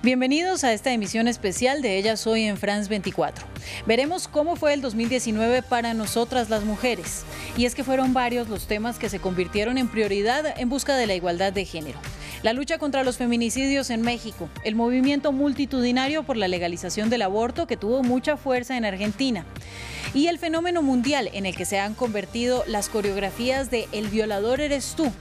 Bienvenidos a esta emisión especial de Ellas Hoy en France 24. Veremos cómo fue el 2019 para nosotras las mujeres. Y es que fueron varios los temas que se convirtieron en prioridad en busca de la igualdad de género. La lucha contra los feminicidios en México, el movimiento multitudinario por la legalización del aborto que tuvo mucha fuerza en Argentina y el fenómeno mundial en el que se han convertido las coreografías de El violador eres tú.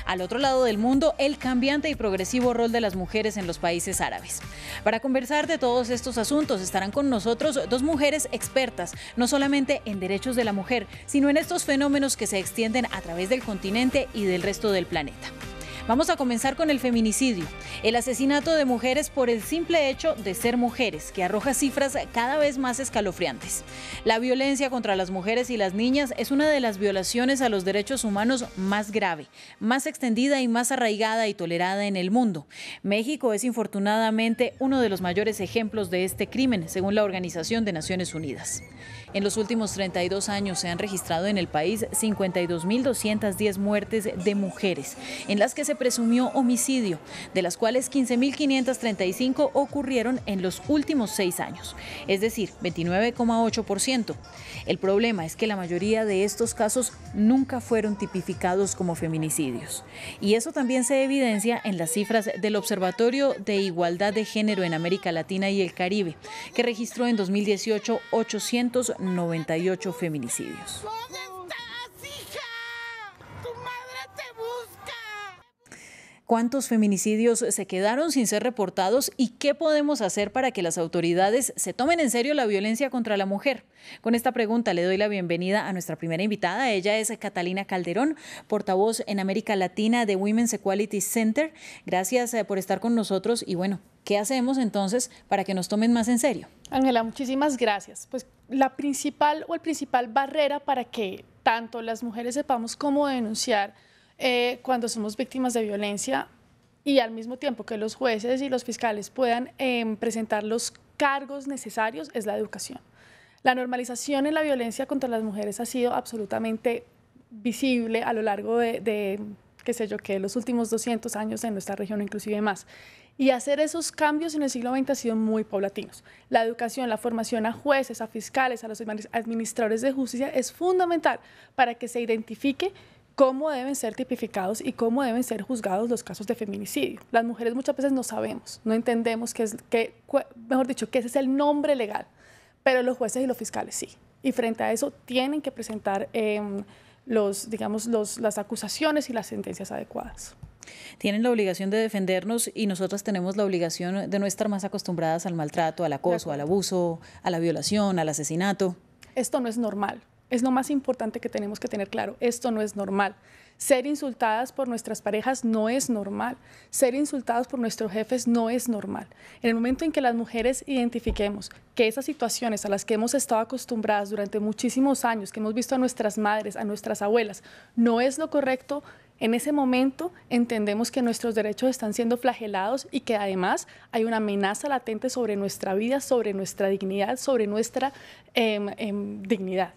Al otro lado del mundo, el cambiante y progresivo rol de las mujeres en los países árabes. Para conversar de todos estos asuntos estarán con nosotros dos mujeres expertas, no solamente en derechos de la mujer, sino en estos fenómenos que se extienden a través del continente y del resto del planeta. Vamos a comenzar con el feminicidio, el asesinato de mujeres por el simple hecho de ser mujeres, que arroja cifras cada vez más escalofriantes. La violencia contra las mujeres y las niñas es una de las violaciones a los derechos humanos más grave, más extendida y más arraigada y tolerada en el mundo. México es infortunadamente uno de los mayores ejemplos de este crimen, según la Organización de Naciones Unidas. En los últimos 32 años se han registrado en el país 52.210 muertes de mujeres, en las que se presumió homicidio, de las cuales 15.535 ocurrieron en los últimos 6 años, es decir, 29,8%. El problema es que la mayoría de estos casos nunca fueron tipificados como feminicidios. Y eso también se evidencia en las cifras del Observatorio de Igualdad de Género en América Latina y el Caribe, que registró en 2018 898 feminicidios. ¿Cuántos feminicidios se quedaron sin ser reportados y qué podemos hacer para que las autoridades se tomen en serio la violencia contra la mujer? Con esta pregunta le doy la bienvenida a nuestra primera invitada. Ella es Catalina Calderón, portavoz en América Latina de Women's Equality Center. Gracias por estar con nosotros y bueno, ¿qué hacemos entonces para que nos tomen más en serio? Ángela, muchísimas gracias. Pues la principal barrera para que tanto las mujeres sepamos cómo denunciar cuando somos víctimas de violencia y al mismo tiempo que los jueces y los fiscales puedan presentar los cargos necesarios es la educación. La normalización en la violencia contra las mujeres ha sido absolutamente visible a lo largo de los últimos 200 años en nuestra región, inclusive más. Y hacer esos cambios en el siglo XX ha sido muy paulatinos. La educación, la formación a jueces, a fiscales, a los administradores de justicia es fundamental para que se identifique cómo deben ser tipificados y cómo deben ser juzgados los casos de feminicidio. Las mujeres muchas veces no sabemos, no entendemos que ese es el nombre legal, pero los jueces y los fiscales sí. Y frente a eso tienen que presentar las acusaciones y las sentencias adecuadas. Tienen la obligación de defendernos y nosotras tenemos la obligación de no estar más acostumbradas al maltrato, al acoso, al abuso, a la violación, al asesinato. Esto no es normal. Es lo más importante que tenemos que tener claro. Esto no es normal. Ser insultadas por nuestras parejas no es normal. Ser insultados por nuestros jefes no es normal. En el momento en que las mujeres identifiquemos que esas situaciones a las que hemos estado acostumbradas durante muchísimos años, que hemos visto a nuestras madres, a nuestras abuelas, no es lo correcto, en ese momento entendemos que nuestros derechos están siendo flagelados y que además hay una amenaza latente sobre nuestra vida, sobre nuestra dignidad, sobre nuestra dignidad.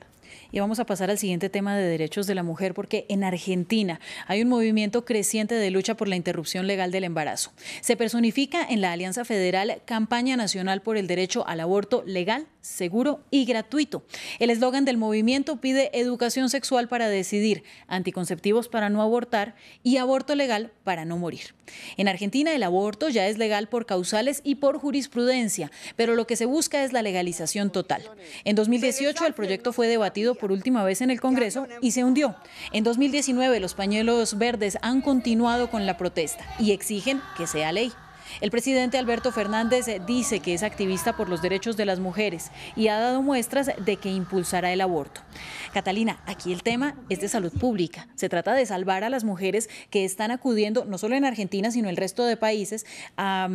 Y vamos a pasar al siguiente tema de derechos de la mujer, porque en Argentina hay un movimiento creciente de lucha por la interrupción legal del embarazo. Se personifica en la Alianza Federal Campaña Nacional por el Derecho al Aborto Legal, Seguro y Gratuito. El eslogan del movimiento pide educación sexual para decidir, anticonceptivos para no abortar y aborto legal para no morir. En Argentina el aborto ya es legal por causales y por jurisprudencia, pero lo que se busca es la legalización total. En 2018 el proyecto fue debatido por última vez en el Congreso y se hundió. En 2019 los pañuelos verdes han continuado con la protesta y exigen que sea ley. El presidente Alberto Fernández dice que es activista por los derechos de las mujeres y ha dado muestras de que impulsará el aborto. Catalina, aquí el tema es de salud pública. Se trata de salvar a las mujeres que están acudiendo, no solo en Argentina, sino en el resto de países, a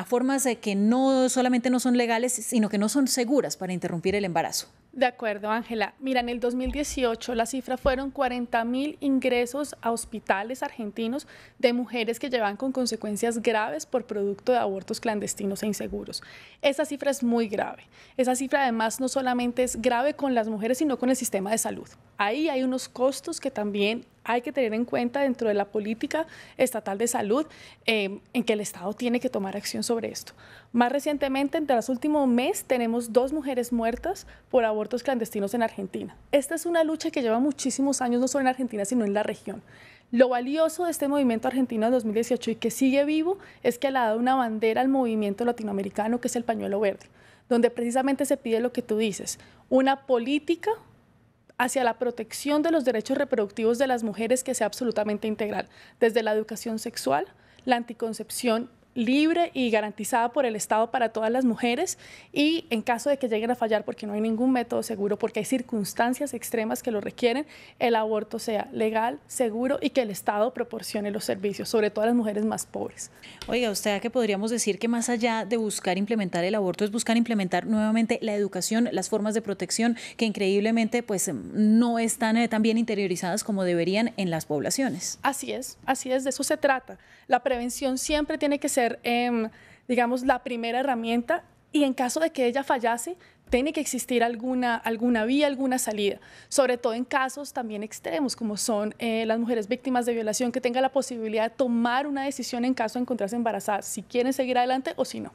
formas que no solamente no son legales, sino que no son seguras para interrumpir el embarazo. De acuerdo, Ángela. Mira, en el 2018 la cifra fueron 40.000 ingresos a hospitales argentinos de mujeres que llevan con consecuencias graves por producto de abortos clandestinos e inseguros. Esa cifra es muy grave. Esa cifra además no solamente es grave con las mujeres, sino con el sistema de salud. Ahí hay unos costos que también hay que tener en cuenta dentro de la política estatal de salud en que el Estado tiene que tomar acción sobre esto. Más recientemente, entre los últimos meses, tenemos 2 mujeres muertas por abortos clandestinos en Argentina. Esta es una lucha que lleva muchísimos años, no solo en Argentina, sino en la región. Lo valioso de este movimiento argentino de 2018 y que sigue vivo es que le ha dado una bandera al movimiento latinoamericano, que es el pañuelo verde, donde precisamente se pide lo que tú dices, una política hacia la protección de los derechos reproductivos de las mujeres que sea absolutamente integral, desde la educación sexual, la anticoncepción libre y garantizada por el Estado para todas las mujeres, y en caso de que lleguen a fallar porque no hay ningún método seguro, porque hay circunstancias extremas que lo requieren, el aborto sea legal, seguro y que el Estado proporcione los servicios, sobre todo a las mujeres más pobres. Oiga, usted, que podríamos decir que más allá de buscar implementar el aborto es buscar implementar nuevamente la educación, las formas de protección que increíblemente pues no están tan bien interiorizadas como deberían en las poblaciones. Así es, de eso se trata. La prevención siempre tiene que ser, digamos, la primera herramienta, y en caso de que ella fallase, tiene que existir alguna vía, alguna salida, sobre todo en casos también extremos, como son las mujeres víctimas de violación, que tengan la posibilidad de tomar una decisión en caso de encontrarse embarazadas, si quieren seguir adelante o si no.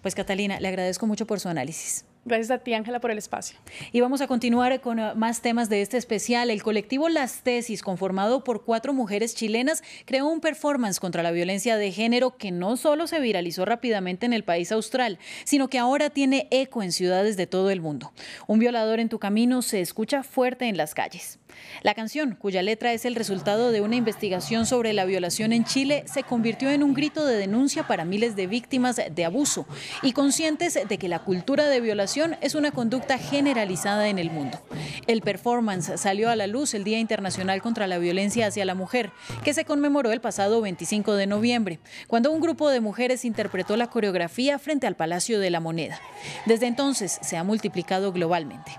Pues Catalina, le agradezco mucho por su análisis. Gracias a ti, Ángela, por el espacio. Y vamos a continuar con más temas de este especial. El colectivo Las Tesis, conformado por 4 mujeres chilenas, creó un performance contra la violencia de género que no solo se viralizó rápidamente en el país austral, sino que ahora tiene eco en ciudades de todo el mundo. Un violador en tu camino se escucha fuerte en las calles. La canción, cuya letra es el resultado de una investigación sobre la violación en Chile, se convirtió en un grito de denuncia para miles de víctimas de abuso y conscientes de que la cultura de violación es una conducta generalizada en el mundo. El performance salió a la luz el Día Internacional contra la Violencia hacia la Mujer, que se conmemoró el pasado 25 de noviembre, cuando un grupo de mujeres interpretó la coreografía frente al Palacio de la Moneda. Desde entonces se ha multiplicado globalmente.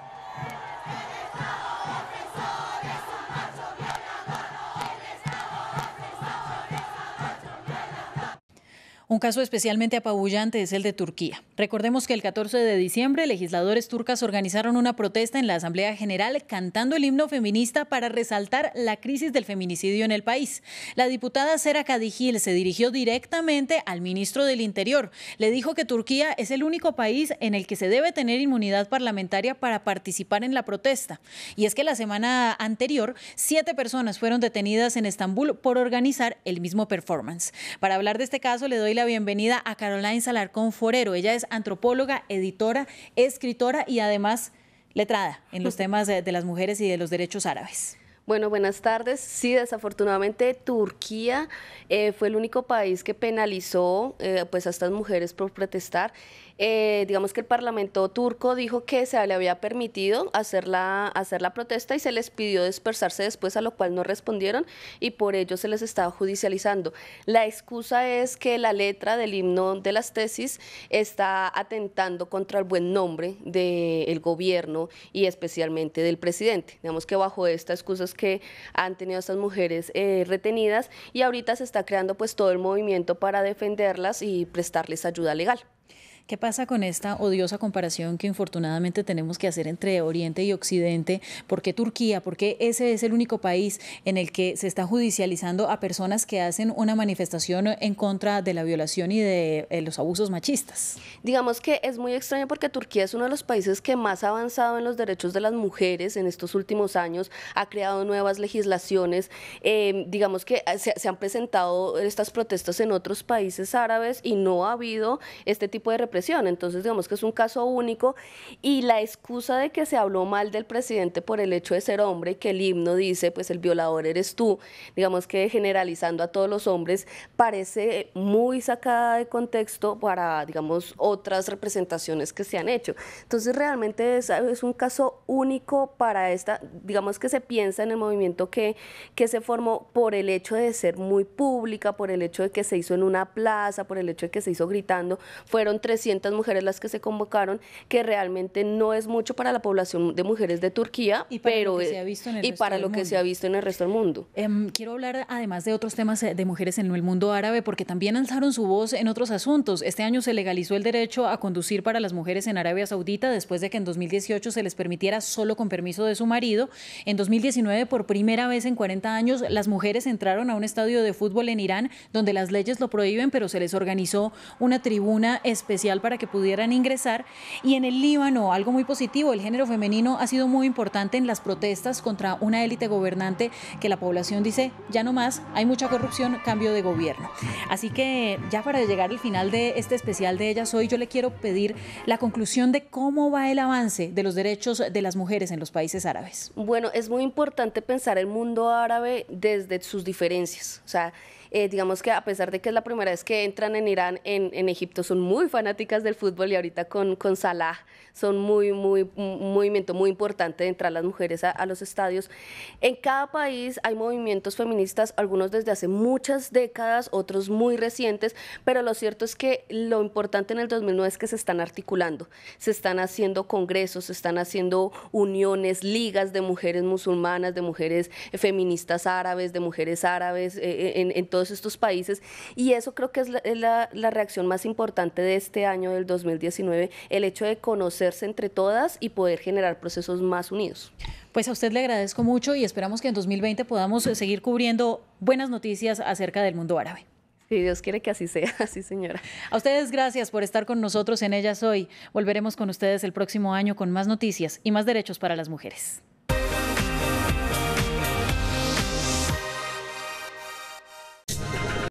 Un caso especialmente apabullante es el de Turquía. Recordemos que el 14 de diciembre, legisladores turcas organizaron una protesta en la Asamblea General cantando el himno feminista para resaltar la crisis del feminicidio en el país. La diputada Sera Kadıgil se dirigió directamente al ministro del Interior. Le dijo que Turquía es el único país en el que se debe tener inmunidad parlamentaria para participar en la protesta. Y es que la semana anterior, 7 personas fueron detenidas en Estambul por organizar el mismo performance. Para hablar de este caso, le doy la bienvenida a Caroline Alarcón Forero. Ella es antropóloga, editora, escritora y además letrada en los temas de las mujeres y de los derechos árabes. Bueno, buenas tardes. Sí, desafortunadamente Turquía fue el único país que penalizó pues a estas mujeres por protestar. Digamos que el Parlamento turco dijo que se le había permitido hacer la protesta y se les pidió dispersarse después, a lo cual no respondieron y por ello se les estaba judicializando. La excusa es que la letra del himno de Las Tesis está atentando contra el buen nombre del gobierno y especialmente del presidente. Digamos que bajo esta excusa es que han tenido a estas mujeres retenidas y ahorita se está creando pues todo el movimiento para defenderlas y prestarles ayuda legal. ¿Qué pasa con esta odiosa comparación que infortunadamente tenemos que hacer entre Oriente y Occidente? ¿Por qué Turquía? ¿Por qué ese es el único país en el que se está judicializando a personas que hacen una manifestación en contra de la violación y de los abusos machistas? Digamos que es muy extraño porque Turquía es uno de los países que más ha avanzado en los derechos de las mujeres en estos últimos años, ha creado nuevas legislaciones, digamos que se han presentado estas protestas en otros países árabes y no ha habido este tipo de represión. Entonces digamos que es un caso único y la excusa de que se habló mal del presidente por el hecho de ser hombre y que el himno dice pues el violador eres tú, digamos que generalizando a todos los hombres, parece muy sacada de contexto para digamos otras representaciones que se han hecho. Entonces realmente es un caso único para esta, digamos que se piensa en el movimiento que se formó por el hecho de ser muy pública, por el hecho de que se hizo en una plaza, por el hecho de que se hizo gritando, fueron 300 300 mujeres las que se convocaron, que realmente no es mucho para la población de mujeres de Turquía, y para pero lo que se ha visto en el y resto para del lo que mundo. se ha visto en el resto del mundo. Quiero hablar además de otros temas de mujeres en el mundo árabe, porque también alzaron su voz en otros asuntos. Este año se legalizó el derecho a conducir para las mujeres en Arabia Saudita, después de que en 2018 se les permitiera solo con permiso de su marido. En 2019, por primera vez en 40 años, las mujeres entraron a un estadio de fútbol en Irán, donde las leyes lo prohíben, pero se les organizó una tribuna especial para que pudieran ingresar. Y en el Líbano, algo muy positivo, el género femenino ha sido muy importante en las protestas contra una élite gobernante que la población dice, ya no más, hay mucha corrupción, cambio de gobierno. Así que ya para llegar al final de este especial de Ellas Hoy, yo le quiero pedir la conclusión de cómo va el avance de los derechos de las mujeres en los países árabes. Bueno, es muy importante pensar el mundo árabe desde sus diferencias. O sea, digamos que a pesar de que es la primera vez que entran en Irán, en Egipto son muy fanáticas del fútbol y ahorita con Salah son un movimiento muy importante de entrar las mujeres a los estadios. En cada país hay movimientos feministas, algunos desde hace muchas décadas, otros muy recientes, pero lo cierto es que lo importante en el 2009 es que se están articulando, se están haciendo congresos, se están haciendo uniones, ligas de mujeres musulmanas, de mujeres feministas árabes, de mujeres árabes en todos estos países, y eso creo que es la reacción más importante de este año del 2019, el hecho de conocerse entre todas y poder generar procesos más unidos. Pues a usted le agradezco mucho y esperamos que en 2020 podamos seguir cubriendo buenas noticias acerca del mundo árabe. Si Dios quiere que así sea, así señora. A ustedes gracias por estar con nosotros en Ellas Hoy. Volveremos con ustedes el próximo año con más noticias y más derechos para las mujeres.